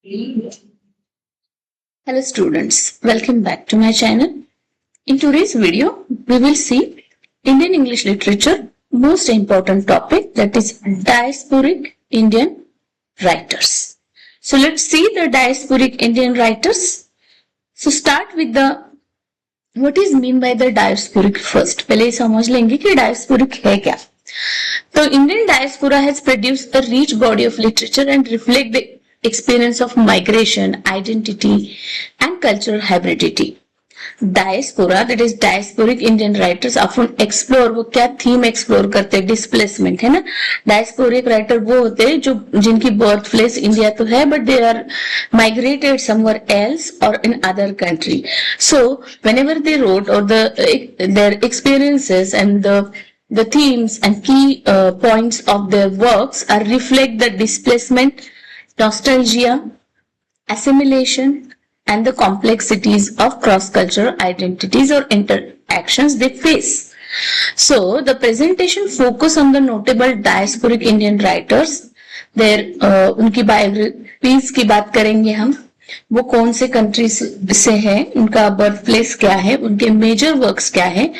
Hello students, welcome back to my channel. In today's video, we will see Indian English literature most important topic, that is diasporic Indian writers. So let's see the diasporic Indian writers. So start with the what is mean by the diasporic first. पहले समझ लेंगे कि diasporic है क्या. So Indian diaspora has produced a rich body of literature and reflect the experience of migration, identity and cultural hybridity. Diaspora, that is diasporic Indian writers often explore, वो क्या theme explore करते हैं, displacement है ना. Diasporic writer वो होते हैं जो जिनकी बर्थ प्लेस इंडिया तो है but they are migrated somewhere else और in other country. So whenever they wrote और their experiences and the themes and key points of their works are reflect the displacement, nostalgia, assimilation and the complexities of cross-cultural identities or interactions they face. So the presentation focus on the notable diasporic Indian writers. Their उनकी biographies की बात करेंगे हम. वो कौन से country से है, उनका बर्थ प्लेस क्या है, उनके मेजर वर्क्स क्या है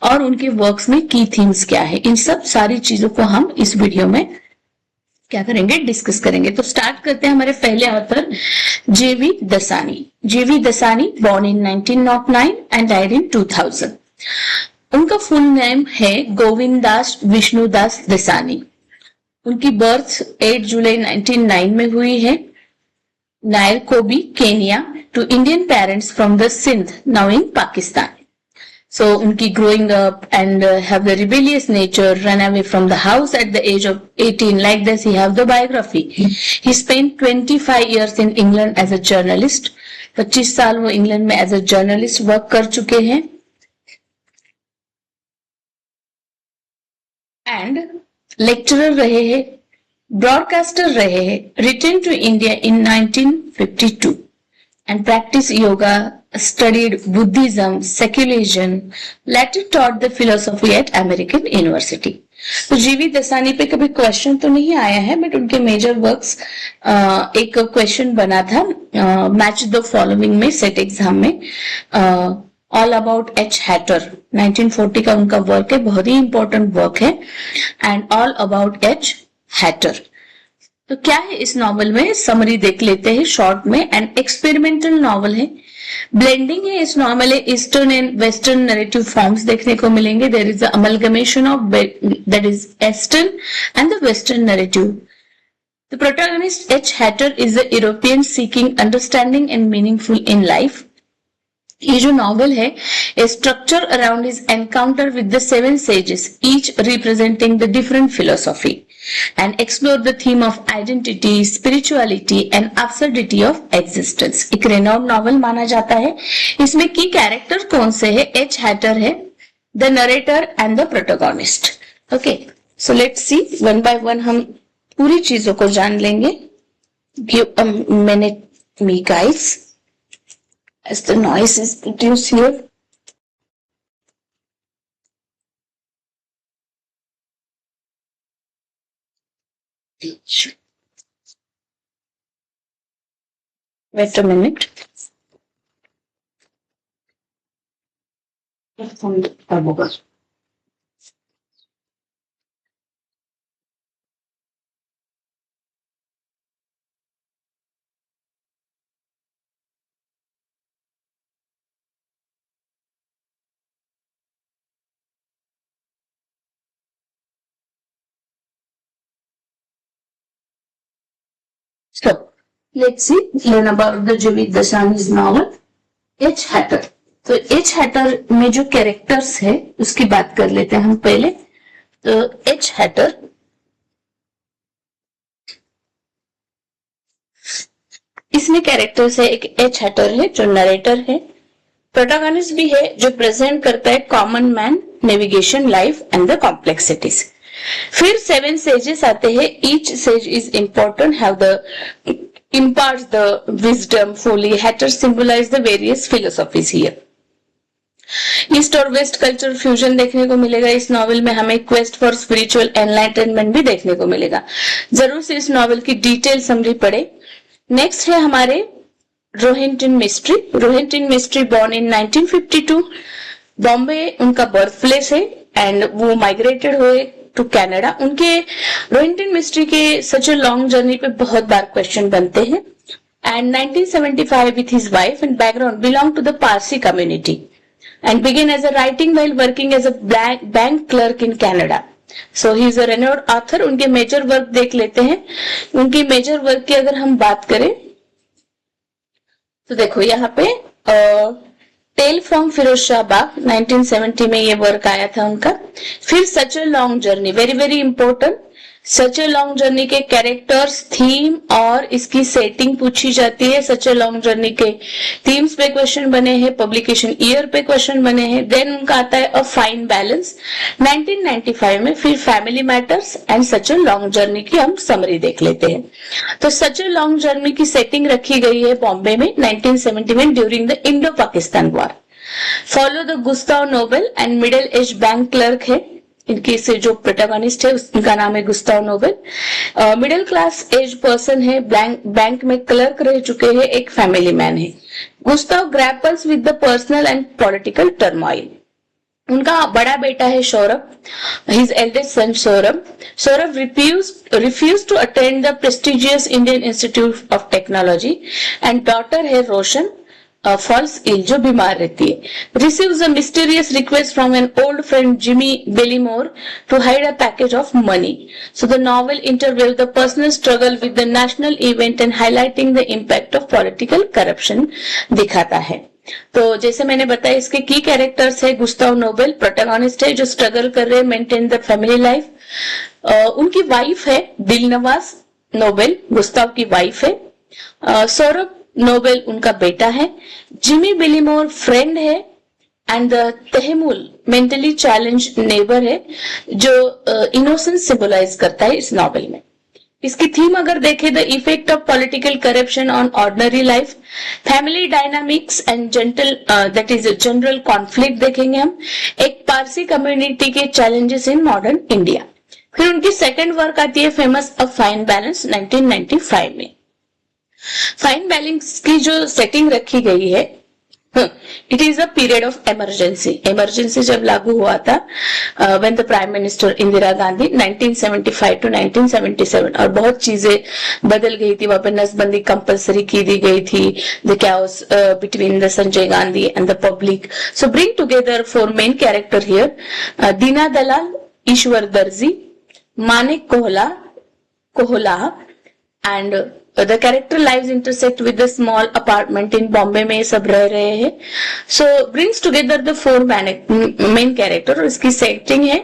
और उनके वर्क्स में की थीम्स क्या है. इन सब सारी चीजों को हम इस वीडियो में क्या करेंगे, डिस्कस करेंगे. तो स्टार्ट करते हैं. हमारे पहले ऑथर जेवी दसानी. जेवी Dassani born in 1909 and died in 2000. उनका फुल नेम है गोविंदास विष्णुदास दसानी. उनकी बर्थ 8 जुलाई 1909 में हुई है. नायरकोबी, Kenya, to Indian parents from the Sindh, now in Pakistan. So unki growing up and have the rebellious nature, run away from the house at the age of 18. Like this, he have the biography. He spent 25 years in England as a journalist. 25 साल वो England में as a journalist work कर चुके हैं. And lecturer रहे हैं, broadcaster रहे हैं. Return to India in 1952 and practiced yoga, studied Buddhism, secularism, later taught the philosophy at American University. तो जीवी दसानी पे कभी क्वेश्चन तो नहीं आया है बट उनके मेजर वर्क्स एक क्वेश्चन बना था मैच द फॉलोइंग में सेट एग्जाम में. ऑल अबाउट एच हैटर 1940 का उनका वर्क है, बहुत ही इंपॉर्टेंट वर्क है. And all about H Hatter. तो क्या है इस नॉवल में, समरी देख लेते हैं शॉर्ट में. एंड एक्सपेरिमेंटल नॉवल है, ब्लेंडिंग है इस नॉवल में. Eastern and western narrative forms देखने को मिलेंगे. There is amalgamation of that is eastern and the western narrative. The protagonist H Hatterr is a European seeking understanding and meaningful in life. ये जो novel है, a structure around his encounter with the 7 sages, each representing the different philosophy, and explore the theme of identity, spirituality and absurdity of existence. एक renowned novel माना जाता है. इसमें की character कौन से है, एच हैटर है, the narrator and the protagonist. Okay, so let's see one by one हम पूरी चीजों को जान लेंगे. Give a minute me guys as the noise is produced here. Wait a minute. So, let's see, learn about the Javid Dasani's novel, H. Hatter. तो H. Hatter में जो characters है उसकी बात कर लेते हैं हम पहले. तो H. Hatter इसमें कैरेक्टर्स है. एक H. Hatter है जो नरेटर है, प्रोटैगनिस्ट भी है जो प्रेजेंट करता है common man, navigation, life and the complexities. फिर 7 sages आते हैं. Each sage is important, have the imparts the wisdom fully. Hatter symbolize the various philosophies here. East और वेस्ट कल्चर फ्यूजन देखने को मिलेगा इस नॉवेल में. हमें क्वेस्ट फॉर स्पिरिचुअल एनलाइटनमेंट भी देखने को मिलेगा. जरूर से इस नॉवेल की डिटेल समरी पढ़े. नेक्स्ट है हमारे Rohinton mystery. Rohinton mystery born in 1952, Bombay उनका बर्थ प्लेस है एंड वो माइग्रेटेड हुए टू कनाडा। उनके रोहिंटन मिस्ट्री के सच ए लॉन्ग जर्नी पे बहुत बार क्वेश्चन बनते हैं। And 1975 with his wife and background belong to the Parsi community and began as a writing while working as a bank clerk in Canada. So he is a renowned author. उनके major work देख लेते हैं। उनकी major work की अगर हम बात करें तो देखो यहाँ पे tale from Firozsha Baag 1970 में ये वर्क आया था उनका। फिर such a long journey, very very important, such a long journey के कैरेक्टर्स, थीम और इसकी सेटिंग पूछी जाती है। सच ए लॉन्ग जर्नी के थीम्स पे क्वेश्चन बने हैं, पब्लिकेशन ईयर पे क्वेश्चन बने हैं। देन उनका आता है अ फाइन बैलेंस 1995 में। फिर family matters and such a long journey की हम समरी देख लेते हैं। तो सच ए लॉन्ग जर्नी की सेटिंग रखी गई है बॉम्बे में 1970 में during the Indo Pakistan war. Follow the Gustad Noble and middle age bank clerk है इनके से जो प्रोटैगनिस्ट है उनका नाम है Gustad Noble. Middle class age person है, बैंक में क्लर्क रह चुके हैं, एक फैमिली मैन है। Gustav grapples with the personal and political turmoil. उनका बड़ा बेटा है Saurabh, his eldest son Saurabh. Saurabh refuse to attend the prestigious Indian Institute of Technology and daughter है रोशन, फॉल्स इल जो बीमार रहती है। Receives a mysterious request from an old friend Jimmy Billimoria to hide a package of money. So the novel interview the personal struggle with the national event and highlighting the impact of political corruption दिखाता है। तो जैसे मैंने बताया इसके की characters है Gustad Nobel protagonist है जो स्ट्रगल कर रहे हैं मेंटेन द फैमिली लाइफ। उनकी वाइफ है दिलनवाज नोबेल, गुस्ताव की वाइफ है। सौरभ नोबेल उनका बेटा है। जिमी बिलीमोर फ्रेंड है and the Tehmul mentally challenge neighbour है जो इनोसेंस सिंबलाइज करता है इस नॉवेल में। इसकी थीम अगर देखें the effect of political corruption on ordinary life, family dynamics and that is general conflict देखेंगे हम, एक पारसी कम्युनिटी के चैलेंजेस इन मॉडर्न इंडिया। फिर उनकी सेकंड वर्क आती है फेमस अ फाइन बैलेंस 1995 में। फाइन बैलेंस की जो सेटिंग रखी गई है it is a period of emergency. Emergency जब लागू हुआ था when the prime minister Indira Gandhi 1975 to 1977 और बहुत चीजें बदल गई थी। वहां पर नसबंदी कंपलसरी की दी गई थी, the chaos between the Sanjay Gandhi and the public. So bring together four main character here, Dina Dalal, Ishvar Darji, Maneck Kohlah and the character lives intersect with the small apartment in Bombay में सब रह रहे हैं। So brings together the four main character और इसकी setting है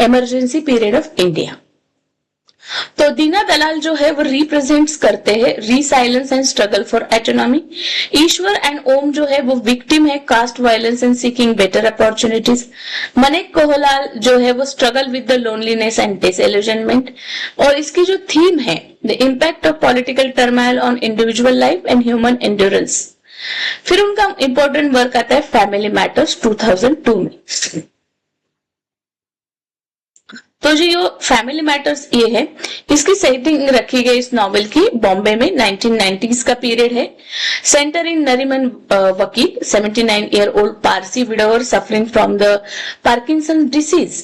emergency period of India। तो दीना दलाल जो है वो रिप्रेजेंट्स करते हैं resilience and struggle for autonomy. Ishvar and Om जो है वो विक्टिम है caste violence and seeking better opportunities. Maneck Kohlah जो है वो struggle with the loneliness and disillusionment. और इसकी जो थीम है the impact of political turmoil on individual life and human endurance. फिर उनका इंपॉर्टेंट वर्क आता है फैमिली मैटर्स 2002 में। तो जी ये फैमिली मैटर्स ये है, इसकी सेटिंग रखी गई इस नॉवेल की बॉम्बे में 1990s का पीरियड है। सेंटर इन नरीमन वकील 79 year old Parsi widower suffering from the Parkinson disease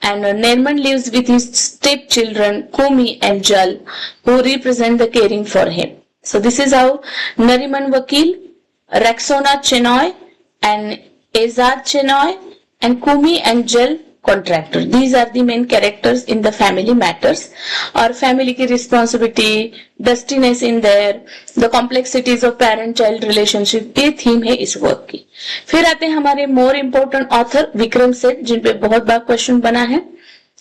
and Neriman lives with his stepchildren Kumi and Jal who represent the caring for him. So this is how Nariman Vakil, Rexona Chenoy and Azad Chenoy and Kumi and Jal contractor. These are the main characters in the family matters. और family की responsibility, dustiness in there, the complexities of parent-child relationship, ये theme है इस work की। फिर आते हैं हमारे more important author Vikram Seth, जिन पे बहुत बार क्वेश्चन बना है।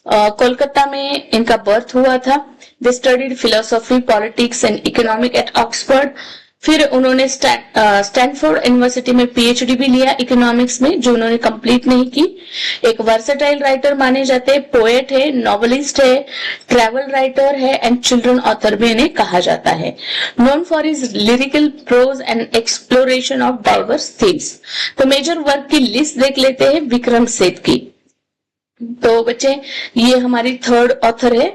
कोलकाता में इनका बर्थ हुआ था। They studied philosophy, politics and economic at Oxford. फिर उन्होंने स्टैनफोर्ड यूनिवर्सिटी में पीएचडी भी लिया इकोनॉमिक्स में, जो उन्होंने कंप्लीट नहीं की। एक वर्सेटाइल राइटर माने जाते हैं, पोएट है, नॉवेलिस्ट है, ट्रैवल राइटर है एंड चिल्ड्रन ऑथर भी इन्हें कहा जाता है। Known for his lyrical prose and exploration of diverse themes. तो मेजर वर्क की लिस्ट देख लेते हैं विक्रम सेठ की। तो बच्चे ये हमारी थर्ड ऑथर है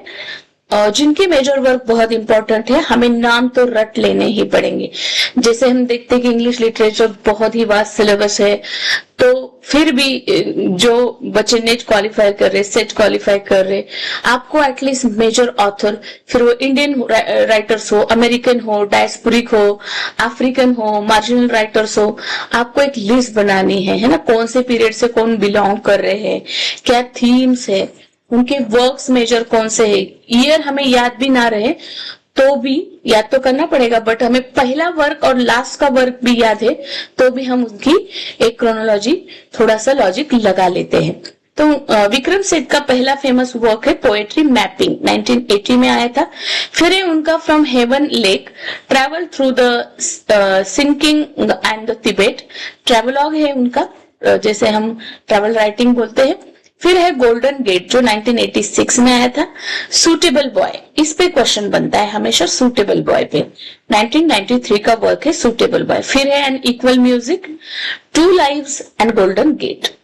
जिनके मेजर वर्क बहुत इंपॉर्टेंट है, हमें नाम तो रट लेने ही पड़ेंगे। जैसे हम देखते हैं कि इंग्लिश लिटरेचर बहुत ही वास्ट सिलेबस है, तो फिर भी जो बच्चे नेट क्वालिफाई कर रहे, सेट क्वालिफाई कर रहे, आपको एटलीस्ट मेजर ऑथर, फिर वो इंडियन राइटर्स हो, अमेरिकन हो, डायस्पोरिक हो, अफ्रीकन हो, मार्जिनल राइटर्स हो, आपको एक लिस्ट बनानी है ना, कौन से पीरियड से कौन बिलोंग कर रहे हैं, क्या थीम्स है, उनके वर्क्स मेजर कौन से है, ईयर हमें याद भी ना रहे तो भी याद तो करना पड़ेगा, बट हमें पहला वर्क और लास्ट का वर्क भी याद है तो भी हम उनकी एक क्रोनोलॉजी, थोड़ा सा लॉजिक लगा लेते हैं। तो विक्रम सेठ का पहला फेमस वर्क है पोएट्री मैपिंग, 1980 में आया था। फिर है उनका from heaven lake, travel through the Sinkiang and the Tibet, travelogue है उनका, जैसे हम ट्रैवल राइटिंग बोलते हैं। फिर है गोल्डन गेट जो 1986 में आया था। सूटेबल बॉय, इस पे क्वेश्चन बनता है हमेशा, सूटेबल बॉय पे, 1993 का वर्क है सूटेबल बॉय। फिर है an equal music, two lives and golden gate.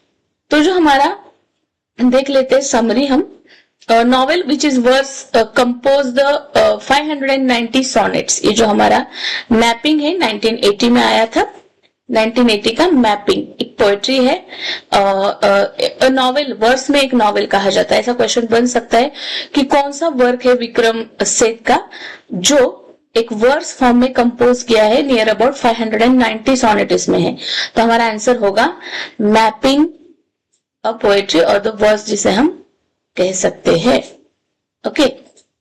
तो जो हमारा देख लेते हैं समरी हम, novel which is verse compose the 590 sonnets, ये जो हमारा मैपिंग है 1980 में आया था। 1980 का मैपिंग एक पोएट्री है, नॉवेल, वर्स में एक नॉवेल कहा जाता है। ऐसा क्वेश्चन बन सकता है कि कौन सा वर्क है विक्रम सेठ का जो एक वर्स फॉर्म में कंपोज किया है, नियर अबाउट 590 सोनेट इसमें है। तो हमारा आंसर होगा मैपिंग अ पोएट्री और द वर्स, जिसे हम कह सकते हैं। ओके,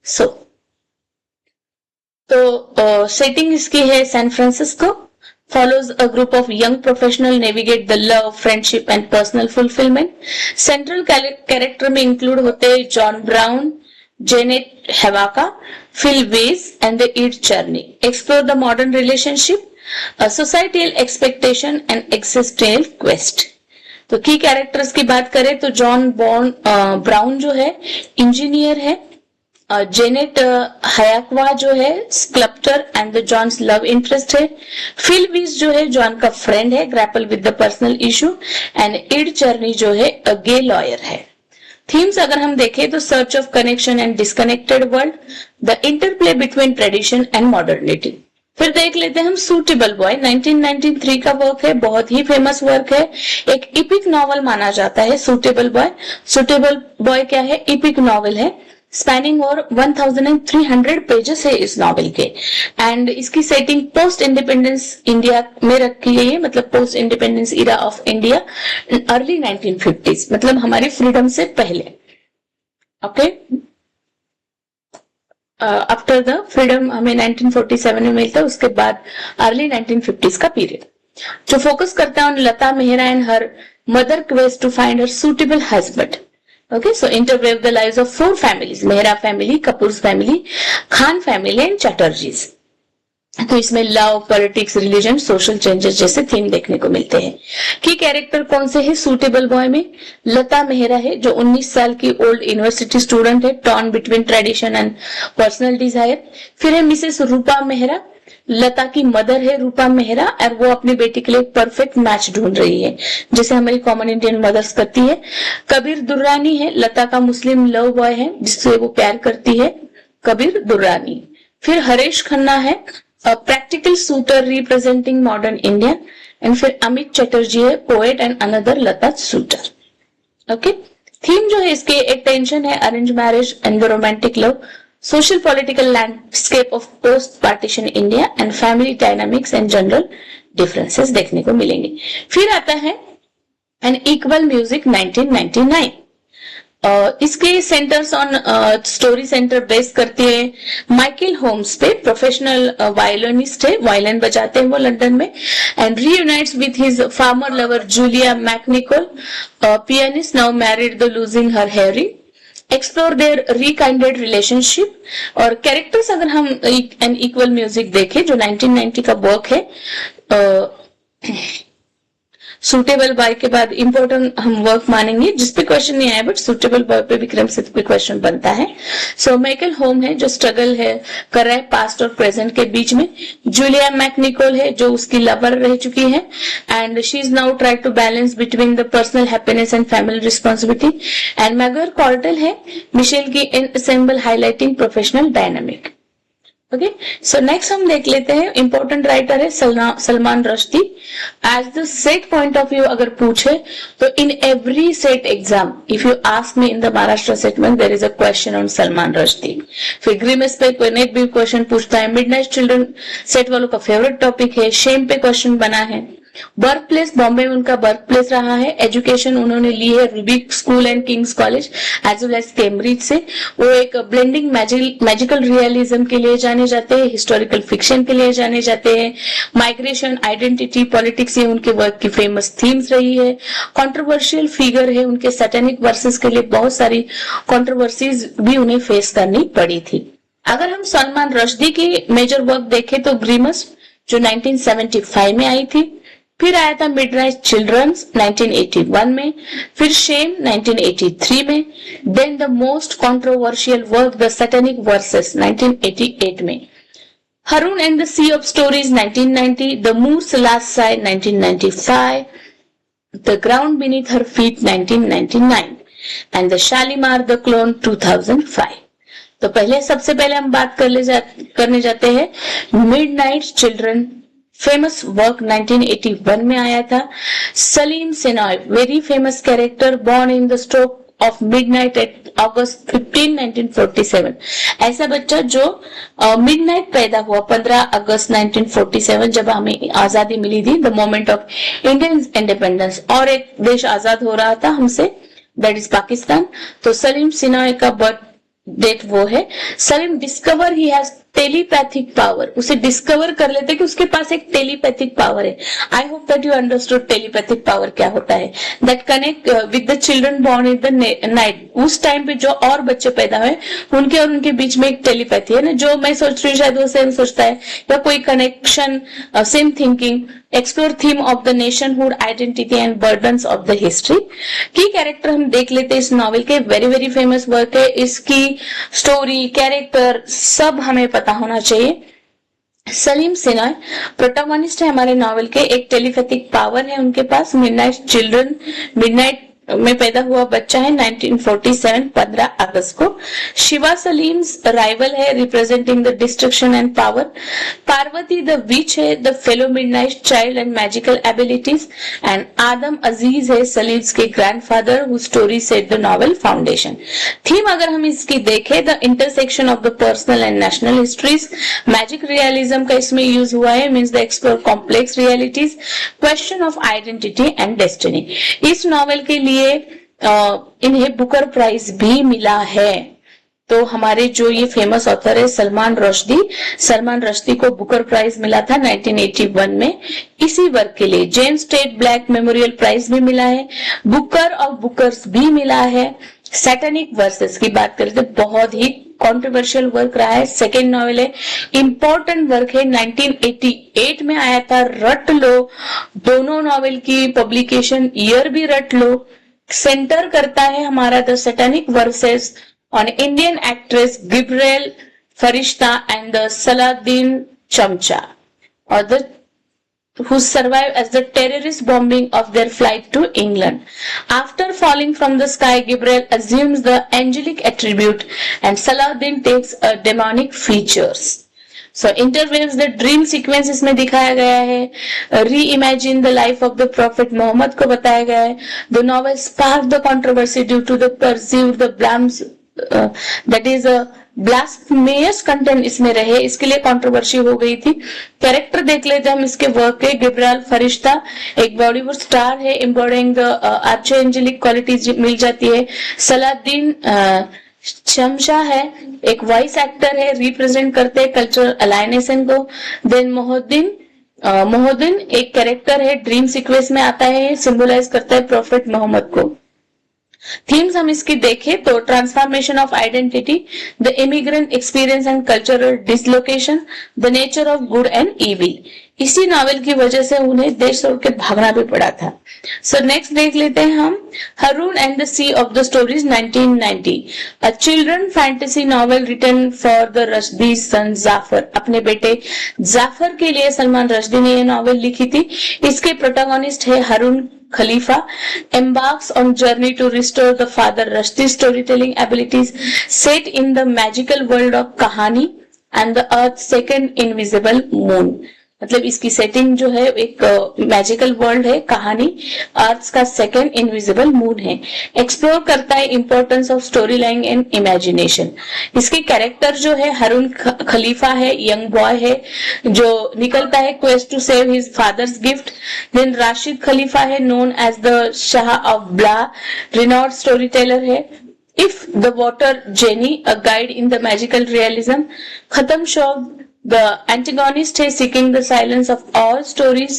सो तो सेटिंग इसकी है San Francisco, follows a group of young professionals navigate the love, friendship and personal fulfillment. Central character में include होते हैं John Brown, Janet Hewaka, Phil Wedge and the Ed Cherney. Explore the modern relationship, societal expectation and existential quest. तो की characters की बात करें तो John brown जो है इंजीनियर है, जेनेट हयाकवा जो है sculptor and the John's love interest है, फिल वीज जो है जॉन का फ्रेंड है, grapple with the personal issue, and Ed Cherney जो है अ गे लॉयर है। थीम्स अगर हम देखें तो search of connection and disconnected world, the interplay between tradition and modernity. फिर देख लेते हैं हम सूटेबल बॉय, 1993 का वर्क है, बहुत ही फेमस वर्क है, एक इपिक नॉवल माना जाता है सूटेबल बॉय। सूटेबल बॉय क्या है, इपिक नॉवल है, स्पैनिंग और 1300 पेजेस है इस नॉवेल के, एंड इसकी सेटिंग पोस्ट इंडिपेंडेंस इंडिया में रखी गई है, मतलब post independence era of India, early 1950s, मतलब हमारी फ्रीडम से पहले। ओके, आफ्टर द फ्रीडम हमें 1947 में मिलता है, उसके बाद अर्ली 1950s का पीरियड जो फोकस करता है on Lata Mehra and her mother quest to find her suitable husband. Okay, so interweave the lives of 4 families, Mehra family, Kapoor's family, Khan family and Chatterjee's. तो इसमें love, politics, religion, social changes जैसे theme देखने को मिलते हैं। की character कौन से है सूटेबल बॉय में, लता मेहरा है जो 19 साल की ओल्ड यूनिवर्सिटी स्टूडेंट है, torn between tradition and personal desire. फिर है मिसेस रूपा मेहरा, लता की मदर है रूपा मेहरा, और वो अपनी बेटी के लिए परफेक्ट मैच ढूंढ रही है, जैसे हमारी कॉमन इंडियन मदर्स करती है। कबीर दुर्रानी है, लता का मुस्लिम लव बॉय है जिससे वो प्यार करती है, कबीर दुर्रानी। फिर हरेश खन्ना है, practical sweater representing modern India, and फिर अमित चटर्जी है, poet and another Lata sweater. Okay, theme जो है इसके एक टेंशन है, arrange marriage and the romantic love, social political landscape of post partition India and family dynamics and general differences देखने को मिलेंगे। फिर आता है an equal music 1999, इसके centers on story center base करती है माइकल होम्स पे, प्रोफेशनल वायलिनिस्ट है, वायलिन बजाते हैं वो लंदन में, and reunites with his former lover Julia McNicholl, pianist now married the losing her Harry, explore their rekindled relationship. और कैरेक्टर्स अगर हम एन इक्वल म्यूजिक देखें जो 1990 का वर्क है, सुटेबल बाय के बाद इंपॉर्टेंट हम वर्क मानेंगे, जिसपे क्वेश्चन नहीं आया बट सुटेबल बाय पे विक्रम सिद्ध पे क्वेश्चन बनता है। सो माइकल होम है जो स्ट्रगल है कर रहा है पास्ट और प्रेजेंट के बीच में। जूलिया मैकनिकोल है जो उसकी लवर रह चुकी है and she is now try to balance between the personal happiness and family responsibility. And Maggiore quartet है मिशेल की ensemble highlighting professional dynamic. Okay, so next हम देख लेते हैं इंपॉर्टेंट राइटर है Salman Rushdie. As the SET point of view अगर पूछे तो in every SET exam if you ask me in the Maharashtra सेटमेंट there is a question on Salman Rushdie. फिर ग्रीमेस पे कोई नेट भी क्वेश्चन पूछता है। मिडनाइट चिल्ड्रन सेट वालों का फेवरेट टॉपिक है। शेम पे क्वेश्चन बना है। बर्थ प्लेस बॉम्बे में उनका बर्थ प्लेस रहा है। एजुकेशन उन्होंने ली है रूबिक school and King's college as well as Cambridge से। वो एक ब्लेंडिंग मैजिकल रियलिज्म के लिए जाने जाते हैं, हिस्टोरिकल फिक्शन के लिए जाने जाते हैं। माइग्रेशन, आइडेंटिटी, पॉलिटिक्स ये उनके वर्क की फेमस थीम्स रही है। कंट्रोवर्शियल फिगर है, उनके सैटेनिक वर्सेस के लिए बहुत सारी कंट्रोवर्सीज भी उन्हें फेस करनी पड़ी थी। अगर हम सलमान रश्दी की मेजर वर्क देखें तो ग्रीमस जो 1975 में आई थी, फिर आया था मिडनाइट चिल्ड्रंस 1981 में, फिर शेम 1983 में, then the most controversial work the satanic verses 1988 में, Haroun and the sea of stories 1990, the moor's last sigh 1995, the ground beneath her feet 1999 and the Shalimar the clown 2005। तो पहले सबसे पहले हम बात करने जाते हैं मिडनाइट चिल्ड्रन। फेमस वर्क 1981 में आया था। Saleem Sinai very famous character, born in the stroke of midnight at August 15, 1947। ऐसा बच्चा जो मिडनाइट पैदा हुआ 15 अगस्त 1947 जब हमें आजादी मिली थी, the moment of Indian independence, और एक देश आजाद हो रहा था हमसे, दैट इज पाकिस्तान। तो सलीम सिनॉय का बर्थ डेट वो है। Salim discover he has telepathic power, उसे डिस्कवर कर लेते कि उसके पास एक टेलीपैथिक पावर है। I hope that you understood telepathic power क्या होता है। That connect with the children born in the night. उस टाइम पे जो और बच्चे पैदा हुए उनके और उनके बीच में एक टेलीपैथी है ना, जो मैं सोच रही हूँ शायद वो सेम सोचता है, या कोई connection, same thinking. Explore theme of the nationhood, identity and burdens of the history. की कैरेक्टर हम देख लेते हैं इस नॉवेल के, वेरी वेरी फेमस वर्क है। इसकी स्टोरी, कैरेक्टर सब हमें पता होना चाहिए। सलीम सिनॉय प्रोटोगोनिस्ट है हमारे नॉवेल के। एक टेलीपैथिक पावर है उनके पास। मिडनाइट चिल्ड्रन, मिडनाइट में पैदा हुआ बच्चा है 1947 15 अगस्त को। शिवा सलीम्स राइवल है, representing the destruction and power. Parvati the witch है, the fellow midnight child and magical abilities. And Aadam Aziz है सलीम्स के grandfather who story set the novel foundation. Theme अगर हम इसकी देखें, the intersection of the personal and national histories. Magic realism का इसमें use हुआ है, means the explore complex realities, question of identity and destiny. इस नॉवेल के लिए इन्हें बुकर प्राइज भी मिला है। तो हमारे जो ये फेमस ऑथर है सलमान रश्दी को बुकर प्राइज मिला था 1981 में इसी वर्क के लिए। James state black memorial prize भी मिला है, बुकर और बुकर्स भी मिला है। सैटेनिक वर्सेस की बात करें तो बहुत ही कॉन्ट्रोवर्शियल वर्क रहा है। सेकेंड नॉवेल है, इंपॉर्टेंट वर्क है, 1988 में आया था। रट लो दोनों नॉवेल की पब्लिकेशन ईयर भी रट लो। सेंटर करता है हमारा the satanic Verses on Indian actress Gibreel Farishta and the Saladin Chamcha और the who survived as the terrorist bombing of their flight to England. After falling from the sky, Gabriel assumes the angelic attribute and Saladin takes a demonic features. So interweaves the dream sequence इसमें दिखाया गया है। Reimagine the life of the Prophet Muhammad को बताया गया है। The novel sparked the controversy due to the perceived the blames that is a blasphemous content इसमें रहे, इसके लिए कंट्रोवर्सी हो गई थी। कैरेक्टर देख लेते हम इसके वर्क के। गिब्राल फरिश्ता एक बॉलीवुड स्टार है, एम्बॉडिंग द आर्चेंजेलिक क्वालिटीज मिल जाती है। सलादीन चमचा है, एक वॉइस एक्टर है, रिप्रेजेंट करते हैं कल्चरल अलाइनेशन को। देन मोहद्दीन एक कैरेक्टर है, ड्रीम सीक्वेंस में आता है, सिंबलाइज करता है प्रॉफिट मोहम्मद को। थीम्स हम इसकी देखें तो transformation of identity, the immigrant experience and cultural dislocation, the nature of good and evil. इसी नॉवेल की वजह से उन्हें देश छोड़ के भागना भी पड़ा था। सो नेक्स्ट देख लेते हैं हम Haroun and the sea of the stories 1990, a children fantasy novel written for the Rushdie son Zafar. अपने बेटे जाफर के लिए सलमान रश्दी ने यह नॉवेल लिखी थी। इसके प्रोटोगोनिस्ट है Haroon Khalifa, embarks on journey to restore the father Rushdie's storytelling abilities, set in the magical world of Kahani and the Earth's second invisible moon। मतलब इसकी सेटिंग जो है एक मैजिकल वर्ल्ड है, कहानी अर्थ का सेकंड इनविजिबल मून है। एक्सप्लोर करता है importance of story line and imagination. इसके कैरेक्टर जो है हरून खलीफा है, यंग बॉय है जो निकलता है quest to save his father's gift. Then Rashid Khalifa है, known as the Shah of Blah, renowned story teller है। Iff the water genie, a guide in the magical realism. Khattam Shud, the antagonist is seeking the silence of all stories।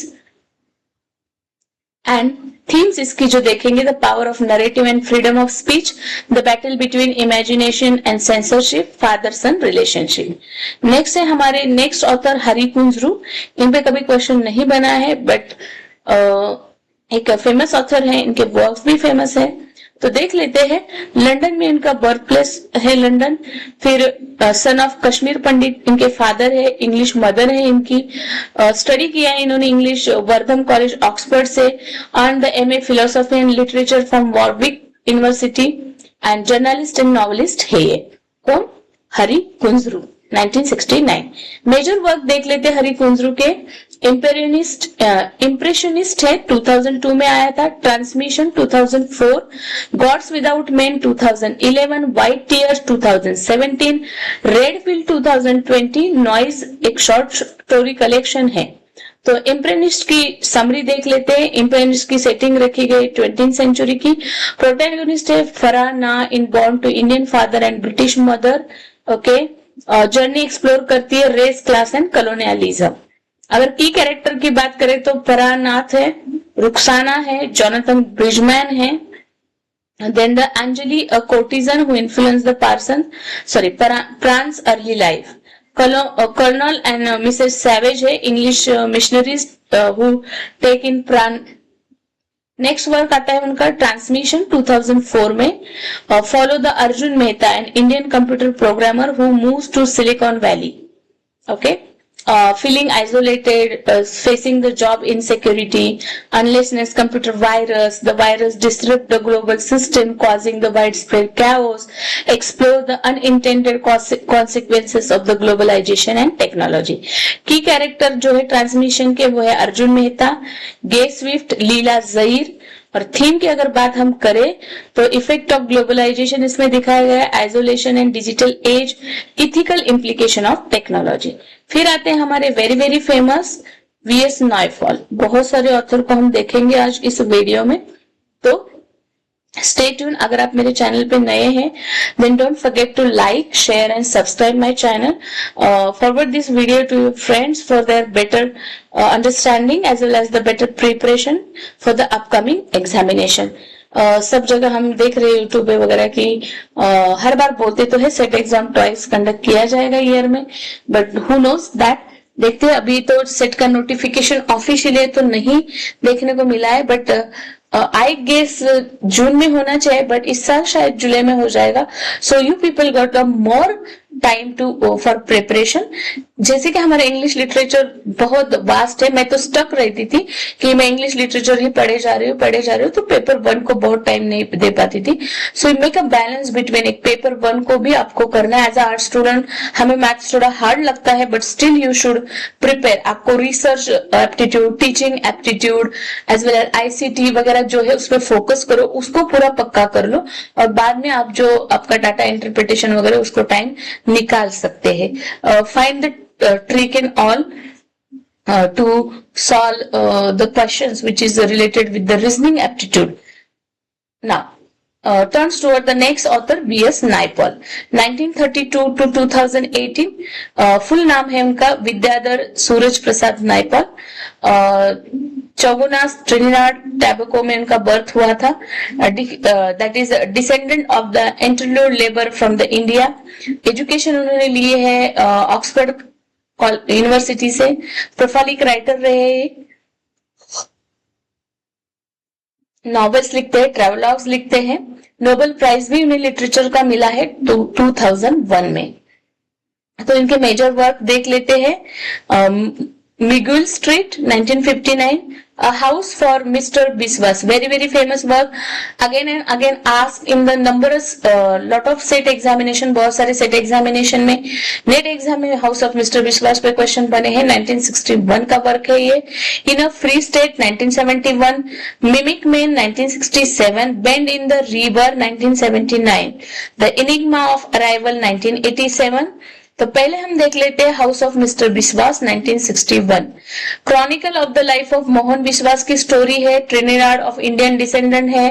and themes इसकी जो देखेंगे, the power of narrative and freedom of speech, the battle between imagination and censorship, father son relationship। Next है हमारे next author हरी कुंजरू। इन पे कभी question नहीं बना है बट एक फेमस ऑथर है, इनके वर्क्स भी फेमस है। तो देख लेते हैं। लंदन में इनका बर्थ प्लेस है लंदन। फिर सन ऑफ कश्मीर पंडित इनके फादर है, इंग्लिश मदर है इनकी। स्टडी किया है इन्होंने इंग्लिश वर्धम कॉलेज ऑक्सफोर्ड से। Earn the MA philosophy and literature from Warwick university and journalist and novelist है ये। कौन? हरी कुंजरू, 1969। मेजर वर्क देख लेते हरी कुंजरू के। इम्प्रेशनिस्ट है, 2002 में आया था। Transmission 2004, gods without men 2011, white tears 2017, red pill 2020, noise एक शॉर्ट स्टोरी कलेक्शन है। तो इम्प्रेनिस्ट की समरी देख लेते हैं। इम्प्रेनिस्ट की सेटिंग रखी गई 20th सेंचुरी की। प्रोटैगनिस्ट है फराह ना, in born to Indian father and British mother. Okay, journey explore करती है रेस, क्लास एंड कॉलोनियलिज्म। अगर की कैरेक्टर की बात करें तो फराह नाथ है, रुखसाना है, जोनाथन ब्रिजमैन है। Then the Anjali, a courtesan who influence the Pran's early life. Colonel and Mrs Savage है, English missionaries who take in Pran. Next work आता है उनका ट्रांसमिशन 2004 में। Follow the Arjun Mehta, an Indian computer programmer who moves to Silicon Valley. Okay, feeling isolated, facing the job insecurity, unlessness, computer virus, the virus disrupt the global system causing the widespread chaos, explore the unintended consequences of the globalization and technology। की character जो है transmission के वो है अर्जुन मेहता, गे Swift, लीला जहीर। और theme की अगर बात हम करें तो इफेक्ट ऑफ ग्लोबलाइजेशन इसमें दिखाया गया है, isolation and digital age, ethical implication of technology. फिर आते हैं हमारे very very famous V S Naipaul. बहुत सारे ऑथर को हम देखेंगे आज इस वीडियो में, तो स्टे ट्यून। अगर आप मेरे चैनल पे नए हैं then don't forget to like, share and subscribe my channel. Forward this video to your friends for their better understanding as well as the better preparation for the upcoming examination. सब जगह हम देख रहे हैं YouTube पे वगैरह की हर बार बोलते तो है सेट एग्जाम ट्वाइस कंडक्ट किया जाएगा ईयर में, बट हु नोज दैट। देखते हैं, अभी तो सेट का नोटिफिकेशन ऑफिशियली तो नहीं देखने को मिला है, बट आई गेस जून में होना चाहिए, बट इस साल शायद जुलाई में हो जाएगा। So you people got a more time to for preparation. जैसे कि हमारा इंग्लिश लिटरेचर बहुत वास्ट है, मैं तो स्टक रहती थी कि मैं इंग्लिश लिटरेचर ही पढ़े जा रही हूँ, तो पेपर 1 को बहुत टाइम नहीं दे पाती थी। So make a balance between, एक पेपर 1 को भी आपको करना है। एज अ आर्ट स्टूडेंट हमें मैथ्स थोड़ा हार्ड लगता है, but still you should prepare. आपको research aptitude, teaching aptitude as well as ICT वगैरह जो है उसमें फोकस करो, उसको पूरा पक्का कर लो, और बाद में आप जो आपका डाटा इंटरप्रिटेशन वगैरह उसको टाइम निकाल सकते हैं। Find the trick in all to solve the questions which is related with the reasoning aptitude. Now turns toward the next author V.S. Naipaul, 1932 to 2018। Full नाम है उनका विद्याधर सूरज प्रसाद नायपॉल। चौगुनास ट्रिनिडाड टैबेको में उनका बर्थ हुआ था. That is descendant of the interlude labour from the India. Education उन्होंने लिए है ऑक्सफोर्ड यूनिवर्सिटी से. प्रोफालिक राइटर रहे, नॉवेल्स लिखते हैं, ट्रेवलॉग्स लिखते हैं. नोबेल प्राइज भी उन्हें लिटरेचर का मिला है 2001 में. तो इनके मेजर वर्क देख लेते हैं. Miguel street 1959, A House for Mr. Biswas, very famous work. Again and again asked in the numerous lot of set examination, बहुत सारे set examination में नेट एग्जाम में House of Mr. Biswas पे question बने हैं. 1961 का वर्क है ये. In a Free State 1971, Mimic Man 1967, Bend in the River 1979, The Enigma of Arrival 1987. तो पहले हम देख लेते हैं house of Mister Biswas 1961. Chronicle of the life of Mohan Biswas की स्टोरी है. ट्रिनिडाड ऑफ इंडियन डिसेंडेंट है.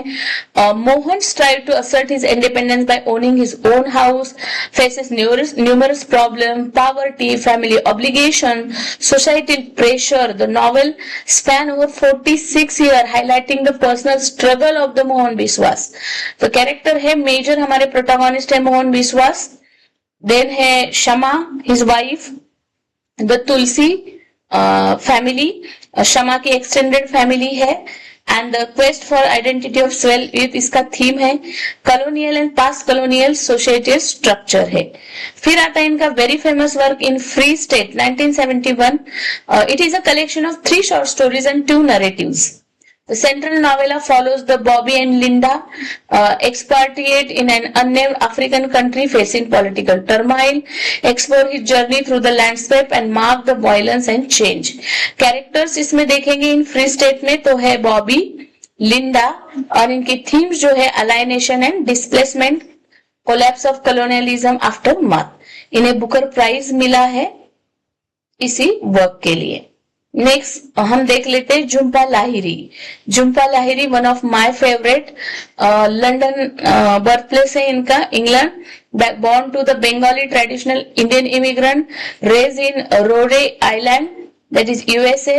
Mohan strive to assert his independence by owning his own house, faces numerous problem, poverty, family obligation, societal pressure. The novel span over 46 years, highlighting the personal struggle of the Mohan Biswas. तो character है major, हमारे protagonist है Mohan Biswas. Then है Shama, his wife, the Tulsi family, Shama की extended family है. And the quest for identity of self, इसका theme है. Colonial and past colonial society structure है. फिर आता है इनका very famous work in free state 1971. It is a collection of 3 short stories and 2 narratives. The central novella follows the Bobby and Linda expatriate in an unnamed African country facing political turmoil, explore his journey through the landscape and mark the violence and change. Characters इसमें देखेंगे इन free state में तो है बॉबी, लिंडा, और इनकी themes जो है alienation and displacement, collapse of colonialism after mark. इन्हें बुकर प्राइज मिला है इसी वर्क के लिए. नेक्स्ट हम देख लेते हैं Jhumpa Lahiri. Jhumpa Lahiri one of my favourite. London birth place है इनका, England. born to the Bengali traditional Indian immigrant, raised in Rhode Island, that is USA.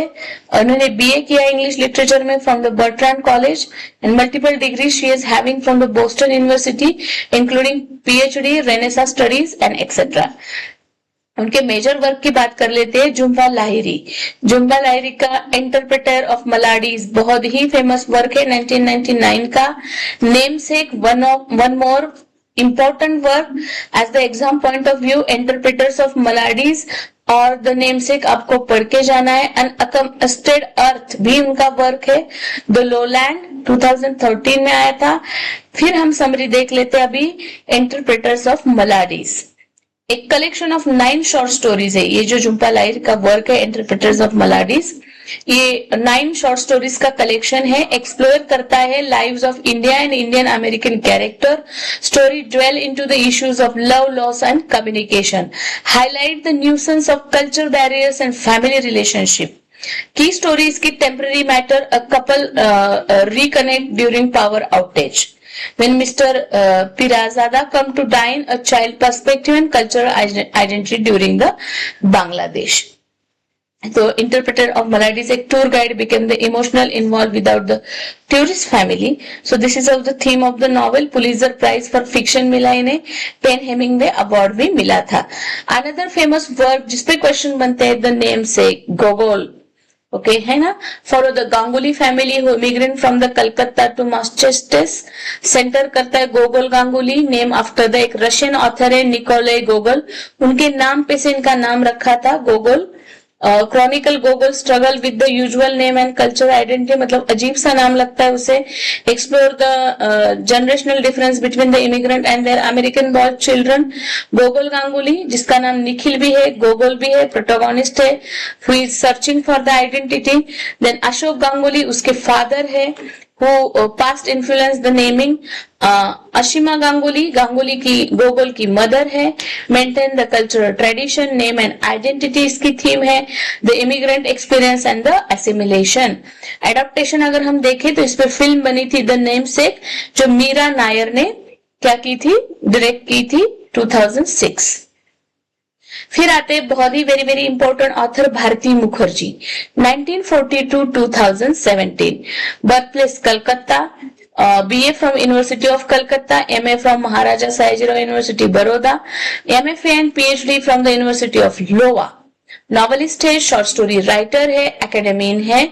उन्होंने BA किया इंग्लिश लिटरेचर में from the Bertrand college and multiple degree she is having from the Boston university including PhD, Renaissance studies and etcetera. उनके major work की बात कर लेते हैं. झुम्पा लाहिरी. झुम्पा लाहिरी का इंटरप्रेटर ऑफ मलाडीज बहुत ही फेमस वर्क है 1999 का. Namesake one more important work as the exam point of view, interpreters of maladies और द नेमसेक आपको पढ़ के जाना है. अनअकम्स्टेड अर्थ भी उनका वर्क है. द लोलैंड 2013 में आया था. फिर हम समरी देख लेते हैं अभी इंटरप्रेटर्स ऑफ मलाडीज. एक कलेक्शन ऑफ 9 शॉर्ट स्टोरीज है ये जो झुम्पा लाहिरी का वर्क है इंटरप्रेटर्स ऑफ मलाडीज. ये 9 शॉर्ट स्टोरीज का कलेक्शन है. एक्सप्लोर करता है lives of India and Indian American character. Story dwell into the issues of love, loss and communication. Highlight the nuances of culture barriers and family relationship. Key story इसकी temporary matter, a couple reconnect during power outage. When Mr. Pirazada come to dine, a child perspective and cultural identity during the Bangladesh. So interpreter of Maladies, a tour guide became the emotional involved without the tourist family. So this is of the theme of the novel. Pulitzer Prize for fiction मिला इन्हें. Pen Hemingway award भी मिला था. Another famous work जिसपे question बनते हैं, the name से Gogol, okay है ना. Follow the Ganguly family who immigrant from the Calcutta to Massachusetts. Centre करता है Gogol Ganguly, name after the एक रशियन ऑथर है निकोलाई गोगोल. उनके नाम पे से इनका नाम रखा था Gogol. Chronicle Gogol struggle with the usual name and culture identity, मतलब अजीब सा नाम लगता है उसे. Explore the generational difference between the immigrant and their American born children. Gogol Ganguly जिसका नाम निखिल भी है, गोगोल भी है, प्रोटोगोनिस्ट है, who is searching for the identity. Then Ashok Ganguly उसके फादर है, who past influence the naming. Ashima Ganguly, Ganguly की गोगोल की मदर है. Maintain the cultural tradition, name and identity इसकी थीम है. The immigrant experience and the assimilation. Adaptation अगर हम देखें तो इस पे फिल्म बनी थी द नेमसेक, जो मीरा नायर ने क्या की थी, डायरेक्ट की थी 2006. फिर आते हैं बहुत ही very very important author Bharati Mukherjee, 1940 to 2017, birth place Calcutta, BA from University of Calcutta, MA from Maharaja Sayajirao University, Baroda, MFA and PhD from the University of Iowa. Novelist है, शॉर्ट स्टोरी राइटर है, academician है,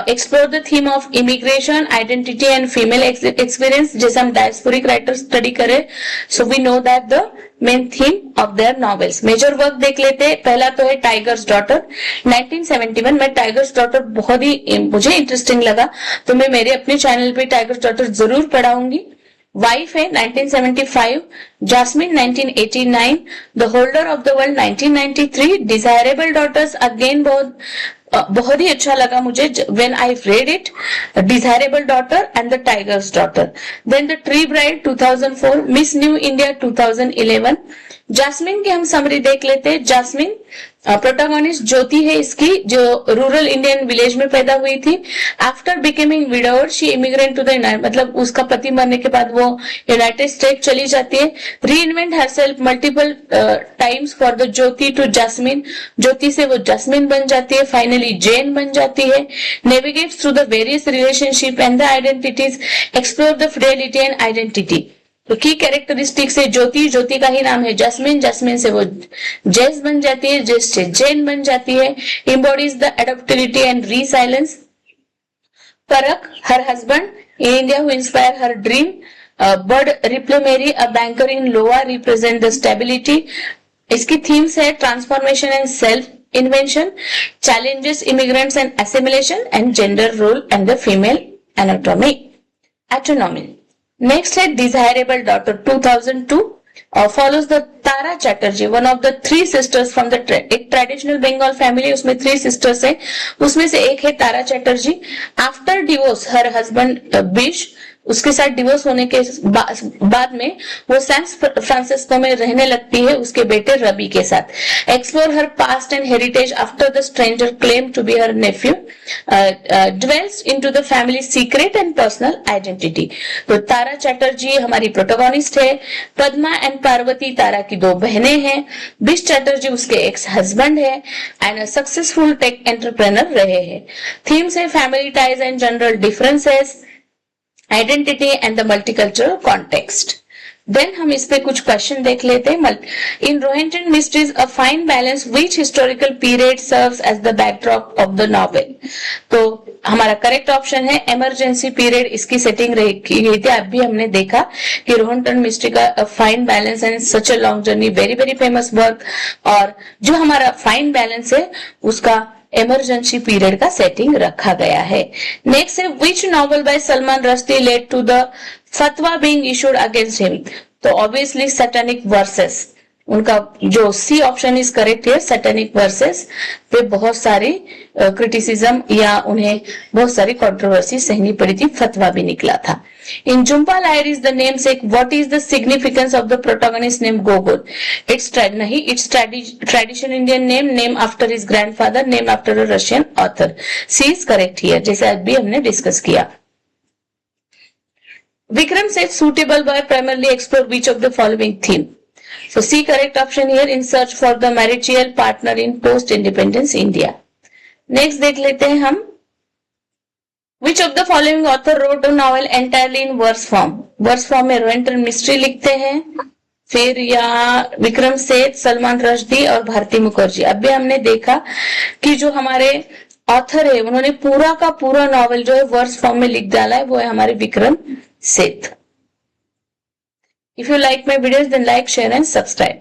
explore the theme of immigration, identity and female experience. जैसे हम diasporic writer study करें, so we know that the main theme of their novels. Major work देख लेते हैं. पहला तो है टाइगर्स डॉटर, 1971 में. टाइगर्स डॉटर बहुत ही मुझे इंटरेस्टिंग लगा, तो मैं मेरे अपने चैनल पे टाइगर्स डॉटर जरूर पढ़ाऊंगी. वाइफ है 1975, Jasmine 1989, the holder of the world 1993, desirable daughters again बहुत ही अच्छा लगा मुझे when I read it, desirable daughter and the tiger's daughter. Then the tree bride 2004, miss new India 2011. Jasmine की हम समरी देख लेते हैं. जास्मिन प्रोटोगोनिस्ट ज्योति है इसकी, जो रूरल इंडियन विलेज में पैदा हुई थी. After becoming widower she immigrant to the मतलब उसका पति मरने के बाद वो यूनाइटेड स्टेट चली जाती है. Reinvent herself multiple times for the Jyoti to Jasmine. Jyoti से वो जास्मिन बन जाती है, फाइनली जैन बन जाती है. Navigates through the various relationship and the identities, explore the Fidelity and identity. तो की कैरेक्टरिस्टिक से ज्योति, ज्योति का ही नाम है जास्मिन, जास्मिन से वो जेस बन जाती है, जेस से जैन बन जाती है. Embodies the adaptability and resilience. परक, her husband in India who inspire her dream. Bud Ripplemeyer, a banker in Iowa, represent the stability. इसकी थीम्स है transformation and self invention, challenges immigrants and assimilation, and gender role and the female autonomy. Next है Desirable Daughter 2002, follows the Tara Chatterjee, one of the three sisters from the एक traditional Bengal family, उसमें 3 sisters है, उसमें से एक है Tara Chatterjee. After divorce her husband Bish, उसके साथ डिवोर्स होने के बाद में वो सैन फ्रांसिस्को में रहने लगती है उसके बेटे रवि के साथ. Explore her past and heritage after the stranger claim to be her nephew. Dwells into the family secret and personal identity. तो तारा चैटर्जी हमारी प्रोटोगोनिस्ट है. पद्मा एंड पार्वती तारा की 2 बहनें हैं. बिश चैटर्जी उसके एक्स हस्बैंड है एंड सक्सेसफुल टेक एंटरप्रेनर रहे हैं. थीम्स है family ties and general differences, identity and the multicultural context. Then हम इस पे कुछ क्वेश्चन देख लेते हैं. In Rohinton Mistry's a fine balance which historical period serves as the backdrop of the novel. तो हमारा करेक्ट ऑप्शन है इमरजेंसी पीरियड. इसकी सेटिंग की गई थी. अब भी हमने देखा कि रोहिंटन मिस्ट्री का fine balance and such a long journey, very very famous work. और जो हमारा फाइन बैलेंस है उसका इमरजेंसी पीरियड का सेटिंग रखा गया है. नेक्स्ट है which novel by Salman Rushdie led to the fatwa being issued against him. तो ऑब्वियसली सैटेनिक वर्सेस, उनका जो सी ऑप्शन इज करेक्ट है. सैटेनिक वर्सेस पे बहुत सारी क्रिटिसिज्म या उन्हें बहुत सारी कंट्रोवर्सी सहनी पड़ी थी. फतवा भी निकला था. In Jhumpa Lahiri is the namesake. What is the significance of the protagonist name Gogol? It's traditional Indian name, named after his grandfather, named after a Russian author. C is correct here, जैसे अभी हमने discuss किया. Vikram said suitable by primarily explore which of the following theme. So C correct option here, in search for the marital partner in post-independence India. Next देख लेते हैं हम. Which of the following author wrote a novel entirely in verse form? Verse form में Rohinton mystery लिखते हैं, फिर या विक्रम सेठ, सलमान रश्दी और भारती मुखर्जी. अभी हमने देखा कि जो हमारे ऑथर है उन्होंने पूरा का पूरा नॉवल जो है वर्स फॉर्म में लिख डाला है, वो है हमारे Vikram Seth. If you like my videos, then like, share and subscribe.